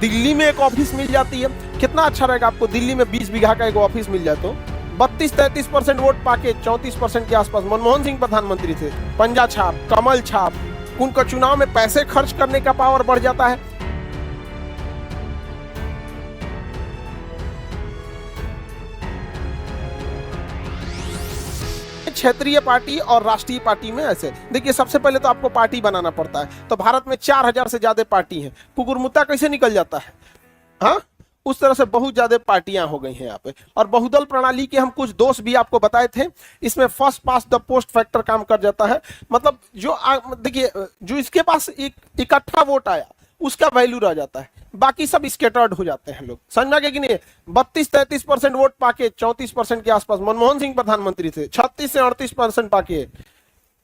दिल्ली में एक ऑफिस मिल जाती है, कितना अच्छा रहेगा आपको। दिल्ली में 20 बीघा का एक ऑफिस मिल जाए तो 32-33% वोट पाके 34% के आसपास मनमोहन सिंह प्रधानमंत्री थे। पंजा छाप, कमल छाप, उनका चुनाव में पैसे खर्च करने का पावर बढ़ जाता है। क्षेत्रीय पार्टी और राष्ट्रीय पार्टी में ऐसे देखिए, सबसे पहले तो आपको पार्टी बनाना पड़ता है। तो भारत में 4000 से ज्यादा पार्टी हैं। कुकुरमुत्ता कैसे निकल जाता है, हाँ, उस तरह से बहुत ज्यादा पार्टियां हो गई हैं यहाँ पे। और बहुदल प्रणाली के हम कुछ दोष भी आपको बताए थे। इसमें first pass the post factor काम कर जाता है। मतलब जो देखिए, जो इसके पास एक इकट्ठा वोट आया उसका वैल्यू रह जाता है, बाकी सब स्केटर्ड हो जाते हैं लोग। समझ में आ गया कि नहीं। 32-33% वोट पाके 34% के आसपास मनमोहन सिंह प्रधानमंत्री थे। 36 से 38% पाके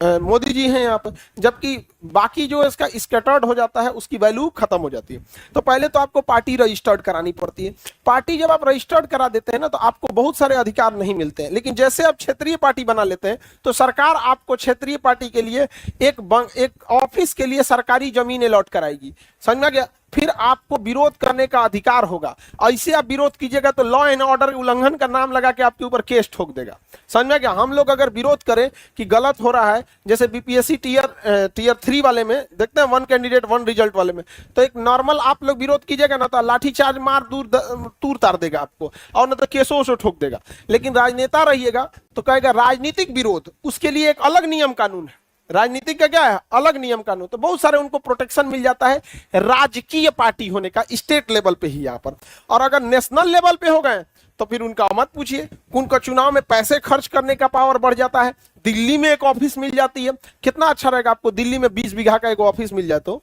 मोदी जी हैं यहाँ पर। जबकि बाकी जो इसका स्कैटर्ड हो जाता है उसकी वैल्यू खत्म हो जाती है। तो पहले तो आपको पार्टी रजिस्टर्ड करानी पड़ती है। पार्टी जब आप रजिस्टर्ड करा देते हैं ना, तो आपको बहुत सारे अधिकार नहीं मिलते हैं। लेकिन जैसे आप क्षेत्रीय पार्टी बना लेते हैं तो सरकार आपको क्षेत्रीय पार्टी के लिए एक ऑफिस के लिए सरकारी जमीन अलॉट कराएगी। समझ में आ गया। फिर आपको विरोध करने का अधिकार होगा। ऐसे आप विरोध कीजिएगा तो लॉ एंड ऑर्डर उल्लंघन का नाम लगा के आपके ऊपर केस ठोक देगा। समझ में आ गया। हम लोग अगर विरोध करें कि गलत हो रहा है, जैसे बीपीएससी टीयर 3 वाले में देखते हैं, 1 कैंडिडेट 1 रिजल्ट वाले में, तो एक नॉर्मल आप लोग विरोध कीजिएगा ना तो लाठीचार्ज मार दूर तार देगा आपको, और ना तो केसों से ठोक देगा। लेकिन राजनेता रहिएगा तो कहेगा राजनीतिक विरोध, उसके लिए एक अलग नियम कानून है। राजनीतिक का क्या है, अलग नियम कानून। तो बहुत सारे उनको प्रोटेक्शन मिल जाता है राजकीय पार्टी होने का, स्टेट लेवल पे ही यहाँ पर। और अगर नेशनल लेवल पे हो गए तो फिर उनका मत पूछिए। उनका चुनाव में पैसे खर्च करने का पावर बढ़ जाता है। दिल्ली में एक ऑफिस मिल जाती है, कितना अच्छा रहेगा आपको। दिल्ली में 20 बीघा का एक ऑफिस मिल जाए तो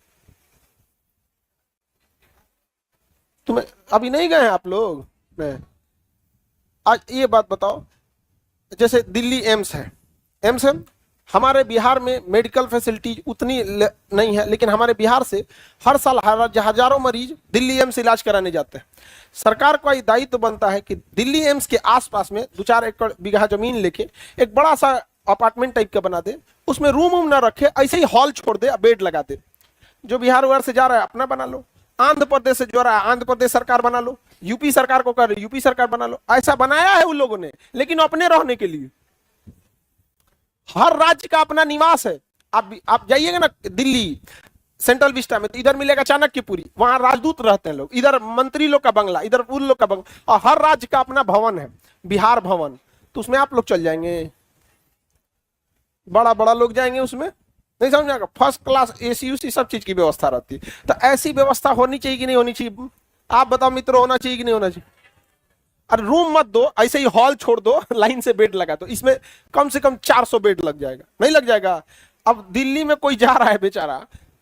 तुम्हें अभी नहीं गए हैं आप लोग। मैं आज ये बात बताओ, जैसे दिल्ली एम्स है, एम्स है, हमारे बिहार में मेडिकल फैसिलिटीज उतनी नहीं है, लेकिन हमारे बिहार से हर साल हजारों मरीज दिल्ली एम्स इलाज कराने जाते हैं। सरकार का दायित्व बनता है कि दिल्ली एम्स के आसपास में 2-4 एकड़ बीघा जमीन लेके एक बड़ा सा अपार्टमेंट टाइप का बना दे, उसमें रूम वूम ना रखे, ऐसे ही हॉल छोड़ दे, बेड लगा दे। जो बिहार उहार से जा रहा है अपना बना लो, आंध्र प्रदेश से जो रहा है आंध्र प्रदेश सरकार बना लो, यूपी सरकार को कर यूपी सरकार बना लो। ऐसा बनाया है उन लोगों ने, लेकिन अपने रहने के लिए। हर राज्य का अपना निवास है। आप जाइएगा ना दिल्ली सेंट्रल विस्टा में, तो इधर मिलेगा चाणक्यपुरी, वहां राजदूत रहते हैं लोग, इधर मंत्री लोग का बंगला, इधर उन लोग का बंगला, और हर राज्य का अपना भवन है, बिहार भवन। तो उसमें आप लोग चल जाएंगे, बड़ा बड़ा लोग जाएंगे उसमें, नहीं समझ आएगा। फर्स्ट क्लास एसी उसी सब चीज की व्यवस्था रहती है। तो ऐसी व्यवस्था होनी चाहिए कि नहीं होनी चाहिए, आप बताओ मित्रों, होना चाहिए कि नहीं होना चाहिए। अरे रूम मत दो, ऐसे ही हॉल छोड़ दो, लाइन से बेड लगा दो, इसमें कम से कम 400 बेड लग जाएगा, नहीं लग जाएगा। अब दिल्ली में कोई जा रहा है बेचारा,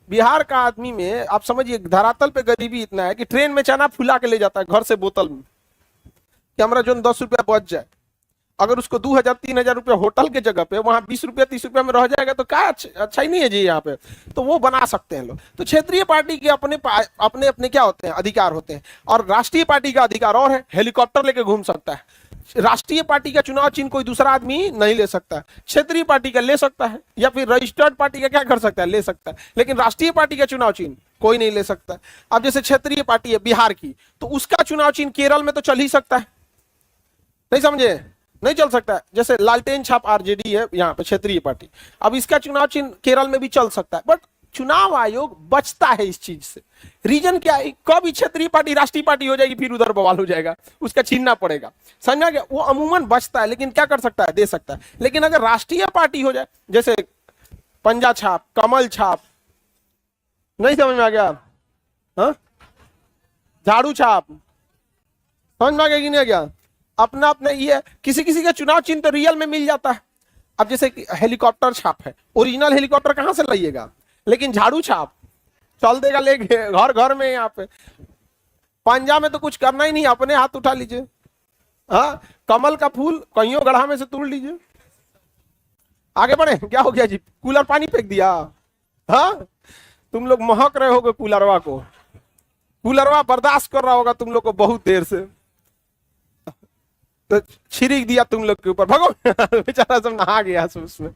बिहार का आदमी में आप समझिए धरातल पे गरीबी इतना है कि ट्रेन में चना फुला के ले जाता है घर से बोतल में, कि हमारा जो 10 रुपया बच जाए। अगर उसको 2000-3000 रुपया होटल के जगह पे वहां 20 रुपया 30 रुपया में रह जाएगा तो क्या अच्छा ही नहीं है जी यहाँ पे। तो वो बना सकते हैं लोग। तो क्षेत्रीय पार्टी के अपने अपने क्या होते हैं, अधिकार होते हैं। और राष्ट्रीय पार्टी का अधिकार और है, हेलीकॉप्टर लेके घूम सकता है। राष्ट्रीय पार्टी का चुनाव चिन्ह कोई दूसरा आदमी नहीं ले सकता है, क्षेत्रीय पार्टी का ले सकता है, या फिर रजिस्टर्ड पार्टी का क्या कर सकता है, ले सकता है। लेकिन राष्ट्रीय पार्टी का चुनाव चिन्ह कोई नहीं ले सकता। अब जैसे क्षेत्रीय पार्टी है बिहार की, तो उसका चुनाव चिन्ह केरल में तो चल ही सकता है, नहीं समझे, नहीं चल सकता है। जैसे लालटेन छाप आरजेडी है यहाँ पे क्षेत्रीय पार्टी, अब इसका चुनाव चिन्ह केरल में भी चल सकता है। बट चुनाव आयोग बचता है इस चीज से। रीजन क्या है, कब क्षेत्रीय पार्टी राष्ट्रीय पार्टी हो जाएगी फिर उधर बवाल हो जाएगा, उसका छीनना पड़ेगा। समझा गया। वो अमूमन बचता है, लेकिन क्या कर सकता है, दे सकता है। लेकिन अगर राष्ट्रीय पार्टी हो जाए, जैसे पंजा छाप, कमल छाप, नहीं समझ में आ गया, हाँ, झाड़ू छाप, समझ में आ गया कि नहीं आ गया। अपना अपना ये किसी किसी का चुनाव चिन्ह तो रियल में मिल जाता है। अब जैसे हेलीकॉप्टर छाप है, ओरिजिनल हेलीकॉप्टर कहां से लाइएगा, लेकिन झाड़ू छाप चल देगा लेके घर घर में। यहाँ पे पंजा में तो कुछ करना ही नहीं, अपने हाथ उठा लीजिए। हाँ, कमल का फूल कहीं गढ़ा में से तोड़ लीजिए। आगे बढ़े, क्या हो गया जी, कूलर पानी फेंक दिया। हाँ, तुम लोग महक रहे होगे कूलरवा को, कूलरवा बर्दाश्त कर रहा होगा तुम लोग को बहुत देर से, तो छिड़क दिया तुम लोग के ऊपर, भगो बेचारा सब नहा गया उसमें।